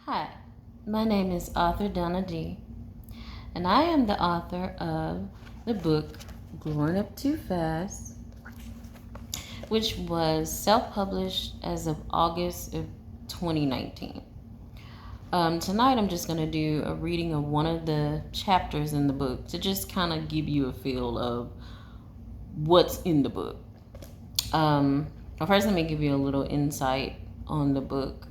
Hi, my name is author Donna D, and I am the author of the book Growing Up Too Fast, which was self published as of August of 2019. Tonight, I'm just going to do a reading of one of the chapters in the book to just kind of give you a feel of what's in the book. First, let me give you a little insight on the book.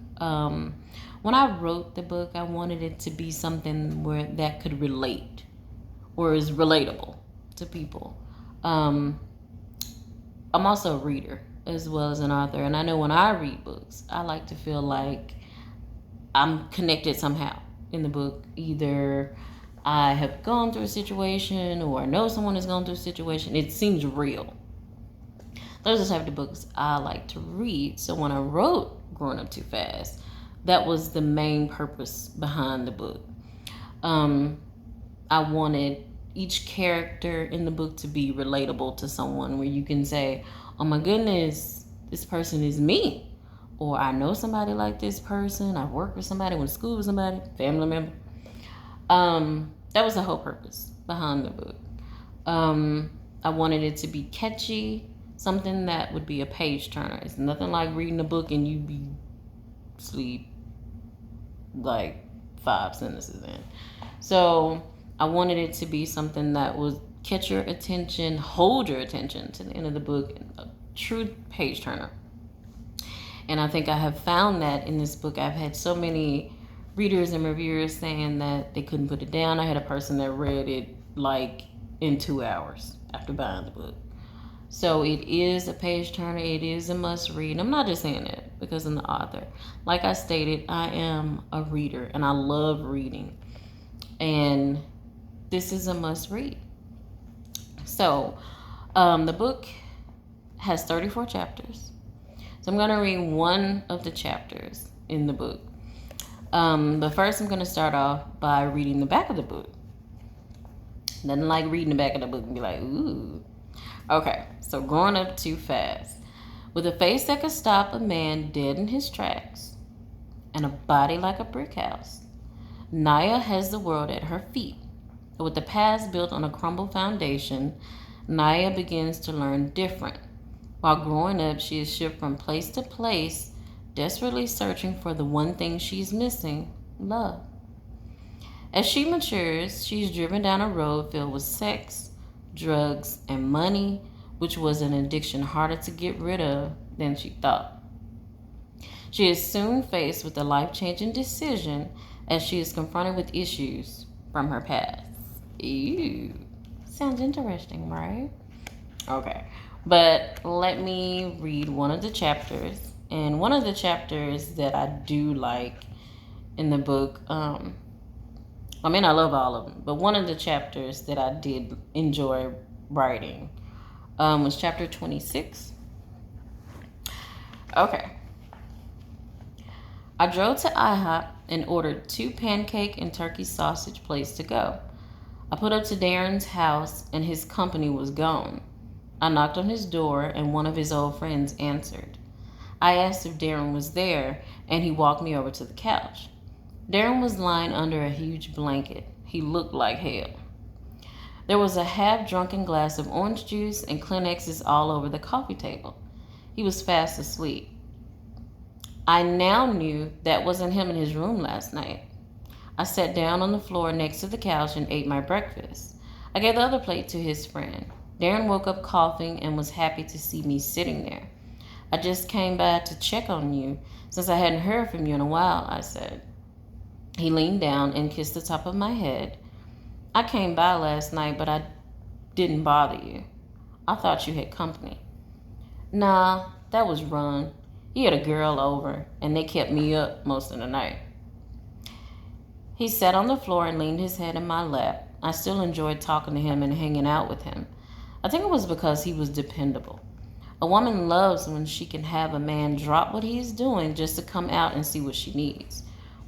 When I wrote the book, I wanted it to be something where that could relate or is relatable to people. I'm also a reader as well as an author, and I know when I read books, I like to feel like I'm connected somehow in the book. Either I have gone through a situation or I know someone has gone through a situation. It seems real. Those are the type of books I like to read. So when I wrote Growing Up Too Fast, that was the main purpose behind the book. I wanted each character in the book to be relatable to someone where you can say, oh my goodness, this person is me. Or I know somebody like this person. I've worked with somebody, went to school with somebody, family member. That was the whole purpose behind the book. I wanted it to be catchy, something that would be a page turner. It's nothing like reading a book and you be sleep like 5 sentences in. So I wanted it to be something that would catch your attention, hold your attention to the end of the book, a true page turner. And I think I have found that in this book. I've had so many readers and reviewers saying that they couldn't put it down. I had a person that read it like in 2 hours after buying the book. So it is a page turner. It is a must read. I'm not just saying it because I'm the author. Like I stated, I am a reader and I love reading. And this is a must read. So the book has 34 chapters. So I'm going to read one of the chapters in the book. But first I'm going to start off by reading the back of the book. Nothing like reading the back of the book and be like, ooh. Okay, so Growing Up Too Fast. With a face that could stop a man dead in his tracks and a body like a brick house, Naya has the world at her feet. With the past built on a crumbled foundation, Naya begins to learn different. While growing up, she is shipped from place to place, desperately searching for the one thing she's missing, love. As she matures, she's driven down a road filled with sex, drugs, and money, which was an addiction harder to get rid of than she thought. She is soon faced with a life-changing decision as she is confronted with issues from her past. Ew. Sounds interesting, right? Okay. But let me read one of the chapters. And one of the chapters that I do like in the book, I love all of them, but one of the chapters that I did enjoy writing was chapter 26. Okay. I drove to IHOP and ordered 2 pancake and turkey sausage plates to go. I put up to Darren's house and his company was gone. I knocked on his door and one of his old friends answered. I asked if Darren was there and he walked me over to the couch. Darren was lying under a huge blanket. He looked like hell. There was a half-drunken glass of orange juice and Kleenexes all over the coffee table. He was fast asleep. I now knew that wasn't him in his room last night. I sat down on the floor next to the couch and ate my breakfast. I gave the other plate to his friend. Darren woke up coughing and was happy to see me sitting there. I just came by to check on you since I hadn't heard from you in a while, I said. He leaned down and kissed the top of my head. I came by last night, but I didn't bother you. I thought you had company. Nah, that was Ron. He had a girl over, and they kept me up most of the night. He sat on the floor and leaned his head in my lap. I still enjoyed talking to him and hanging out with him. I think it was because he was dependable. A woman loves when she can have a man drop what he is doing just to come out and see what she needs.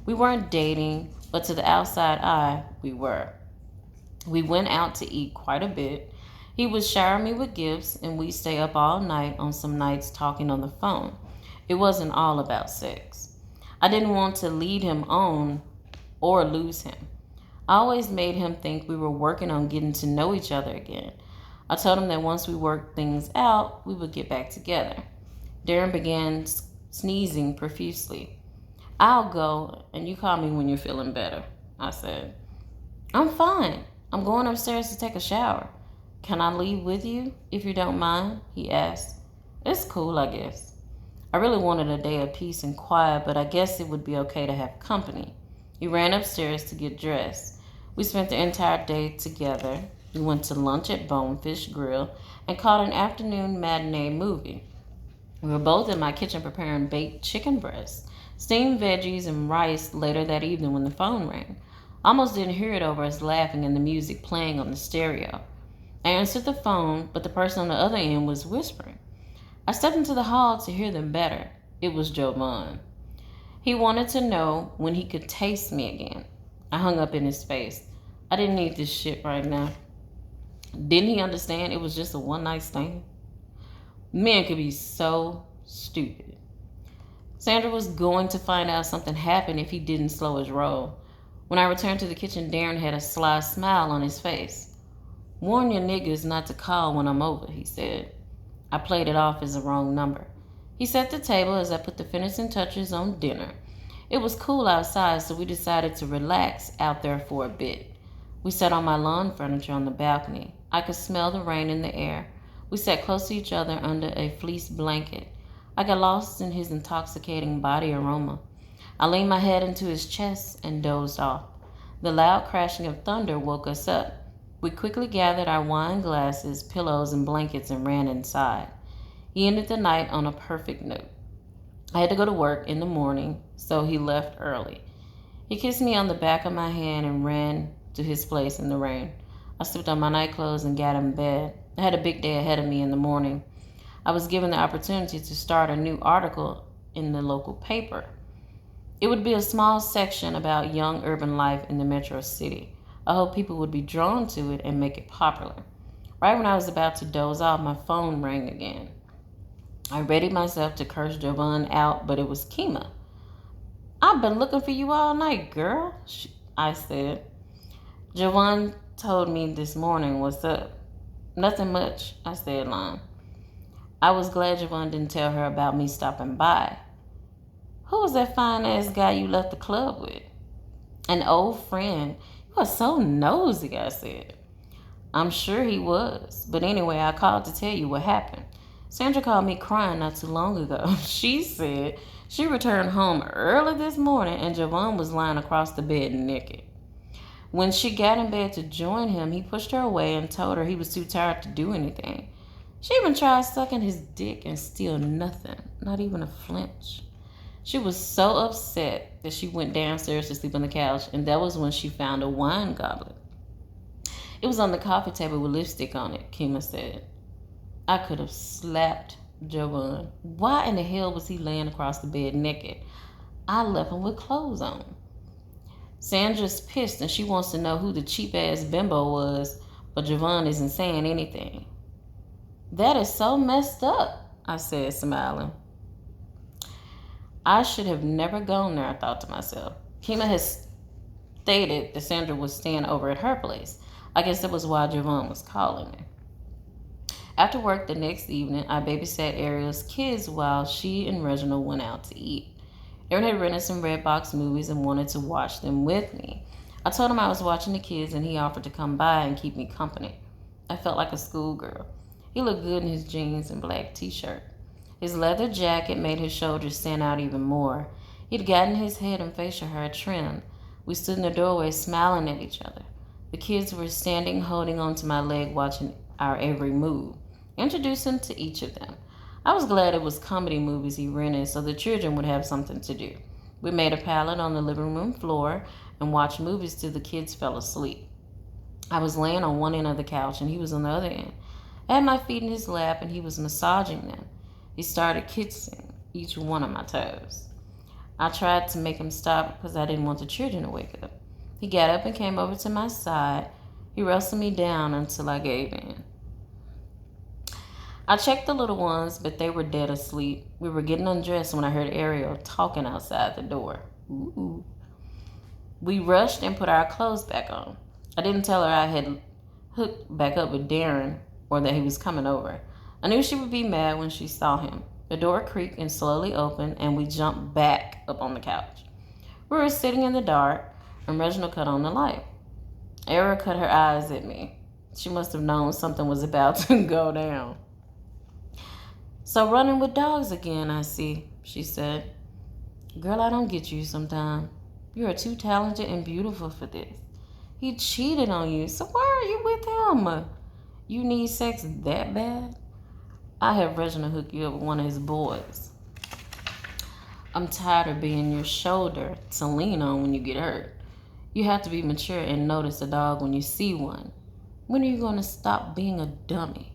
We weren't dating, but to the outside eye, we were. We went out to eat quite a bit. He would shower me with gifts, and we'd stay up all night on some nights talking on the phone. It wasn't all about sex. I didn't want to lead him on or lose him. I always made him think we were working on getting to know each other again. I told him that once we worked things out, we would get back together. Darren began sneezing profusely. I'll go, and you call me when you're feeling better, I said. I'm fine. I'm going upstairs to take a shower. Can I leave with you, if you don't mind? He asked. It's cool, I guess. I really wanted a day of peace and quiet, but I guess it would be okay to have company. He ran upstairs to get dressed. We spent the entire day together. We went to lunch at Bonefish Grill and caught an afternoon matinee movie. We were both in my kitchen preparing baked chicken breasts, steamed veggies, and rice later that evening when the phone rang. I almost didn't hear it over us laughing and the music playing on the stereo. I answered the phone, but the person on the other end was whispering. I stepped into the hall to hear them better. It was Jovan. He wanted to know when he could taste me again. I hung up in his face. I didn't need this shit right now. Didn't he understand it was just a one night stand? Men could be so stupid. Sandra was going to find out something happened if he didn't slow his roll. When I returned to the kitchen, Darren had a sly smile on his face. Warn your niggas not to call when I'm over, he said. I played it off as a wrong number. He set the table as I put the finishing touches on dinner. It was cool outside, so we decided to relax out there for a bit. We sat on my lawn furniture on the balcony. I could smell the rain in the air. We sat close to each other under a fleece blanket. I got lost in his intoxicating body aroma. I leaned my head into his chest and dozed off. The loud crashing of thunder woke us up. We quickly gathered our wine glasses, pillows, and blankets and ran inside. He ended the night on a perfect note. I had to go to work in the morning, so he left early. He kissed me on the back of my hand and ran to his place in the rain. I slipped on my nightclothes and got in bed. I had a big day ahead of me in the morning. I was given the opportunity to start a new article in the local paper. It would be a small section about young urban life in the metro city. I hoped people would be drawn to it and make it popular. Right when I was about to doze off, my phone rang again. I readied myself to curse Jovan out, but it was Kima. I've been looking for you all night, girl, I said. Jovan told me this morning what's up. Nothing much, I said, lying. I was glad Jovan didn't tell her about me stopping by. Who was that fine-ass guy you left the club with? An old friend. You are so nosy, I said. I'm sure he was. But anyway, I called to tell you what happened. Sandra called me crying not too long ago. She said she returned home early this morning and Jovan was lying across the bed naked. When she got in bed to join him, he pushed her away and told her he was too tired to do anything. She even tried sucking his dick and still nothing, not even a flinch. She was so upset that she went downstairs to sleep on the couch, and that was when she found a wine goblet. It was on the coffee table with lipstick on it, Kima said. I could have slapped Jovan. Why in the hell was he laying across the bed naked? I left him with clothes on. Sandra's pissed and she wants to know who the cheap-ass bimbo was, but Jovan isn't saying anything. That is so messed up, I said, smiling. I should have never gone there, I thought to myself. Kima has stated that Sandra was staying over at her place. I guess that was why Jovan was calling me. After work the next evening, I babysat Ariel's kids while she and Reginald went out to eat. Aaron had rented some Redbox movies and wanted to watch them with me. I told him I was watching the kids and he offered to come by and keep me company. I felt like a schoolgirl. He looked good in his jeans and black t-shirt. His leather jacket made his shoulders stand out even more. He'd gotten his head and facial hair trimmed. We stood in the doorway smiling at each other. The kids were standing holding onto my leg watching our every move. Introduced him to each of them. I was glad it was comedy movies he rented so the children would have something to do. We made a pallet on the living room floor and watched movies till the kids fell asleep. I was laying on one end of the couch and he was on the other end. I had my feet in his lap and he was massaging them. He started kissing each one of my toes. I tried to make him stop because I didn't want the children to wake up. He got up and came over to my side. He wrestled me down until I gave in. I checked the little ones, but they were dead asleep. We were getting undressed when I heard Ariel talking outside the door. Ooh. We rushed and put our clothes back on. I didn't tell her I had hooked back up with Darren or that he was coming over. I knew she would be mad when she saw him. The door creaked and slowly opened, and we jumped back up on the couch. We were sitting in the dark, and Reginald cut on the light. Era cut her eyes at me. She must have known something was about to go down. So running with dogs again, I see, she said. Girl, I don't get you sometimes. You are too talented and beautiful for this. He cheated on you, so why are you with him? You need sex that bad? I have Reginald hook you up with one of his boys. I'm tired of being your shoulder to lean on when you get hurt. You have to be mature and notice a dog when you see one. When are you going to stop being a dummy?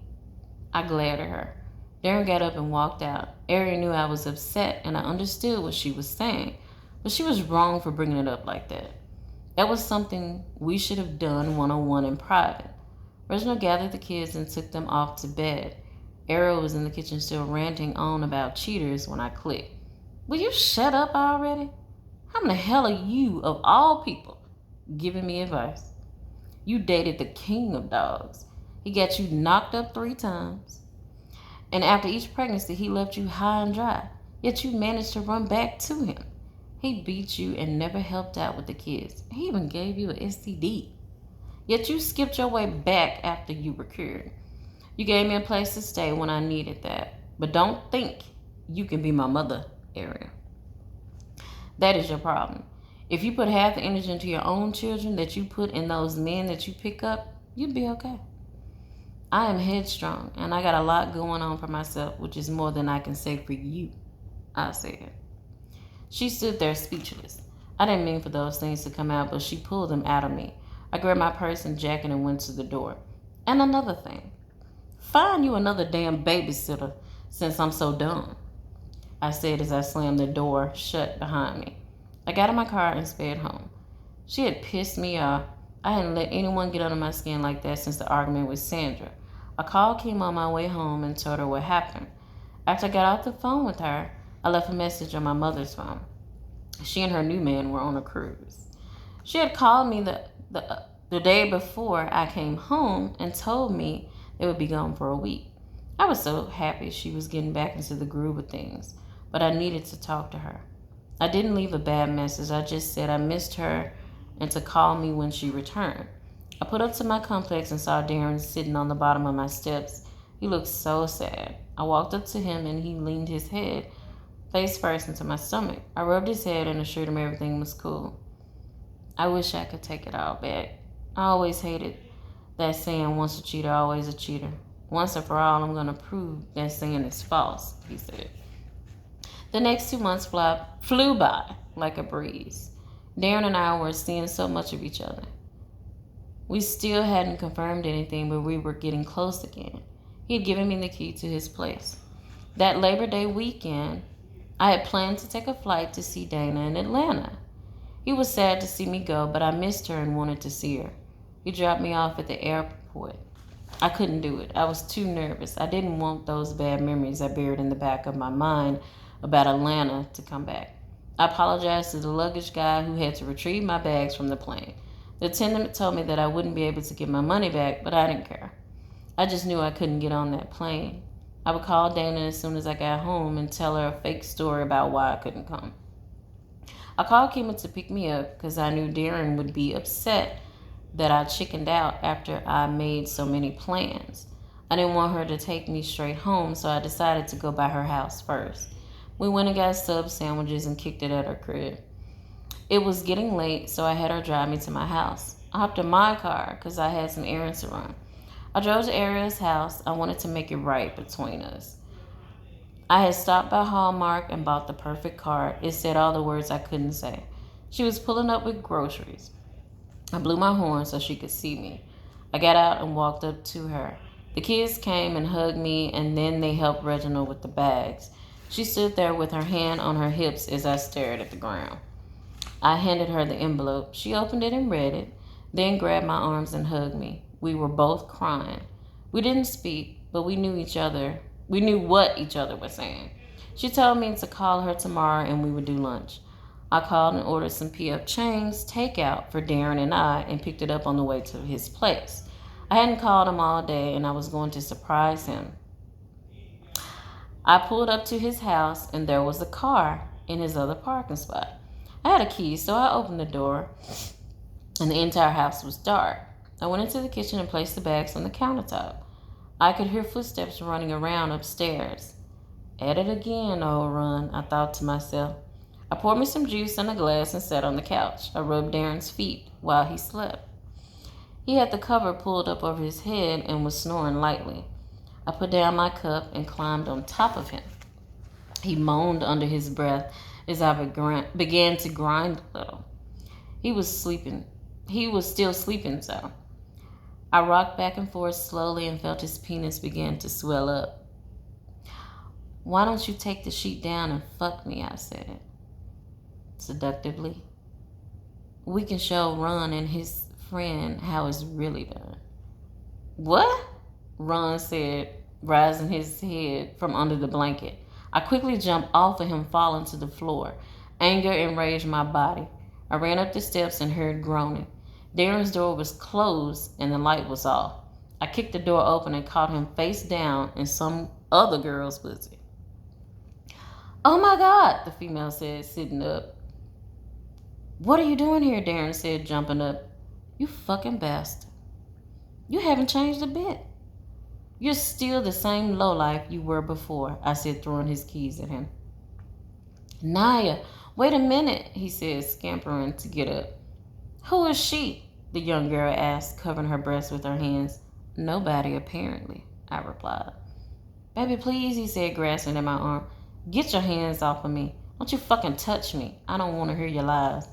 I glared at her. Darren got up and walked out. Ari knew I was upset, and I understood what she was saying, but she was wrong for bringing it up like that. That was something we should have done one-on-one in private. Reginald gathered the kids and took them off to bed. Ariel was in the kitchen still ranting on about cheaters when I clicked. Will you shut up already? How in the hell are you, of all people, giving me advice? You dated the king of dogs. He got you knocked up 3 times. And after each pregnancy, he left you high and dry. Yet you managed to run back to him. He beat you and never helped out with the kids. He even gave you an STD. Yet you skipped your way back after you were cured. You gave me a place to stay when I needed that. But don't think you can be my mother, Ariel. That is your problem. If you put half the energy into your own children that you put in those men that you pick up, you'd be okay. I am headstrong, and I got a lot going on for myself, which is more than I can say for you, I said. She stood there speechless. I didn't mean for those things to come out, but she pulled them out of me. I grabbed my purse and jacket and went to the door. And another thing. Find you another damn babysitter since I'm so dumb, I said as I slammed the door shut behind me. I got in my car and sped home. She had pissed me off. I hadn't let anyone get under my skin like that since the argument with Sandra. A call came on my way home and told her what happened. After I got off the phone with her, I left a message on my mother's phone. She and her new man were on a cruise. She had called me the day before I came home and told me they would be gone for a week. I was so happy she was getting back into the groove of things, but I needed to talk to her. I didn't leave a bad message. I just said I missed her and to call me when she returned. I put up to my complex and saw Darren sitting on the bottom of my steps. He looked so sad. I walked up to him and he leaned his head face first into my stomach. I rubbed his head and assured him everything was cool. I wish I could take it all back. I always hated that saying, once a cheater, always a cheater. Once and for all, I'm going to prove that saying is false, he said. The next 2 months flew by like a breeze. Darren and I were seeing so much of each other. We still hadn't confirmed anything, but we were getting close again. He had given me the key to his place. That Labor Day weekend, I had planned to take a flight to see Dana in Atlanta. He was sad to see me go, but I missed her and wanted to see her. He dropped me off at the airport. I couldn't do it. I was too nervous. I didn't want those bad memories I buried in the back of my mind about Atlanta to come back. I apologized to the luggage guy who had to retrieve my bags from the plane. The attendant told me that I wouldn't be able to get my money back, but I didn't care. I just knew I couldn't get on that plane. I would call Dana as soon as I got home and tell her a fake story about why I couldn't come. I called Kima to pick me up because I knew Darren would be upset that I chickened out after I made so many plans. I didn't want her to take me straight home, so I decided to go by her house first. We went and got sub sandwiches and kicked it at her crib. It was getting late, so I had her drive me to my house. I hopped in my car because I had some errands to run. I drove to Ariel's house. I wanted to make it right between us. I had stopped by Hallmark and bought the perfect card. It said all the words I couldn't say. She was pulling up with groceries. I blew my horn so she could see me. I got out and walked up to her. The kids came and hugged me, and then they helped Reginald with the bags. She stood there with her hand on her hips as I stared at the ground. I handed her the envelope. She opened it and read it, then grabbed my arms and hugged me. We were both crying. We didn't speak. but we knew each other. We knew what each other was saying. She told me to call her tomorrow and we would do lunch. I called and ordered some P.F. Chang's takeout for Darren and I and picked it up on the way to his place. I hadn't called him all day and I was going to surprise him. I pulled up to his house and there was a car in his other parking spot. I had a key, so I opened the door and the entire house was dark. I went into the kitchen and placed the bags on the countertop. I could hear footsteps running around upstairs. At it again, old Ron, I thought to myself. I poured me some juice in a glass and sat on the couch. I rubbed Darren's feet while he slept. He had the cover pulled up over his head and was snoring lightly. I put down my cup and climbed on top of him. He moaned under his breath as I began to grind a little. He was sleeping. He was still sleeping, so. I rocked back and forth slowly and felt his penis begin to swell up. Why don't you take the sheet down and fuck me, I said, seductively. We can show Ron and his friend how it's really done. What? Ron said, rising his head from under the blanket. I quickly jumped off of him, falling to the floor. Anger enraged my body. I ran up the steps and heard groaning. Darren's door was closed and the light was off. I kicked the door open and caught him face down in some other girl's pussy. Oh my God, the female said, sitting up. What are you doing here? Darren said, jumping up. You fucking bastard. You haven't changed a bit. You're still the same lowlife you were before, I said, throwing his keys at him. Naya, wait a minute, he said, scampering to get up. Who is she? The young girl asked, covering her breast with her hands. Nobody, apparently, I replied. Baby, please, he said, grasping at my arm. Get your hands off of me. Don't you fucking touch me. I don't want to hear your lies.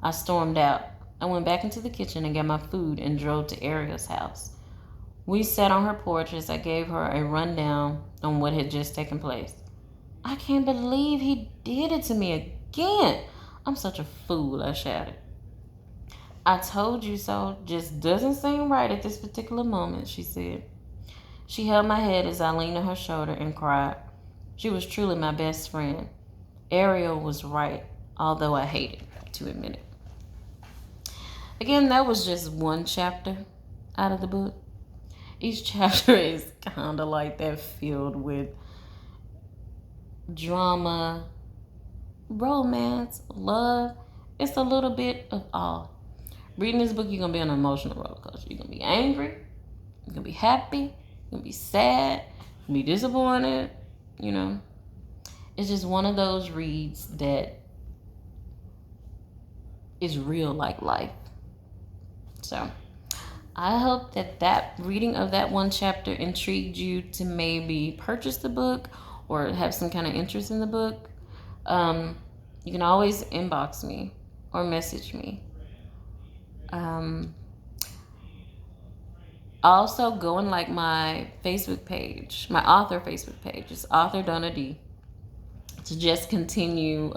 I stormed out. I went back into the kitchen and got my food and drove to Ariel's house. We sat on her porch as I gave her a rundown on what had just taken place. I can't believe he did it to me again. I'm such a fool, I shouted. I told you so. Just doesn't seem right at this particular moment, she said. She held my head as I leaned on her shoulder and cried. She was truly my best friend. Ariel was right, although I hated to admit it. Again, that was just one chapter out of the book. Each chapter is kind of like that, filled with drama, romance, love. It's a little bit of all. Reading this book, you're going to be on an emotional roller coaster. You're going to be angry. You're going to be happy. You're going to be sad. You're going to be disappointed. You know, it's just one of those reads that is real like life. So I hope that reading of that one chapter intrigued you to maybe purchase the book or have some kind of interest in the book. You can always inbox me or message me. Also, go and like my Facebook page, my author Facebook page. It's Author Donna D. To just continue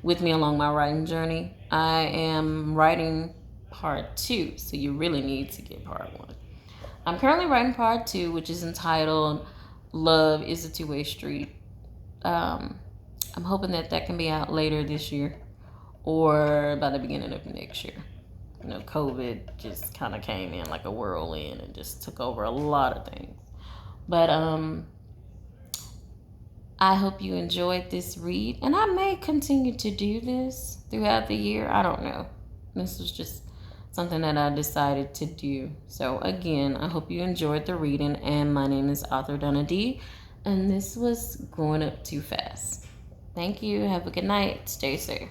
with me along my writing journey. I am writing part 2, so you really need to get part 1. I'm currently writing part 2, which is entitled Love is a Two-Way Street. I'm hoping that can be out later this year or by the beginning of next year. You know, COVID just kind of came in like a whirlwind and just took over a lot of things. But I hope you enjoyed this read. And I may continue to do this throughout the year. I don't know. This was just something that I decided to do. So again, I hope you enjoyed the reading. And my name is Author Donna D. And this was Growing Up Too Fast. Thank you. Have a good night. Stay safe.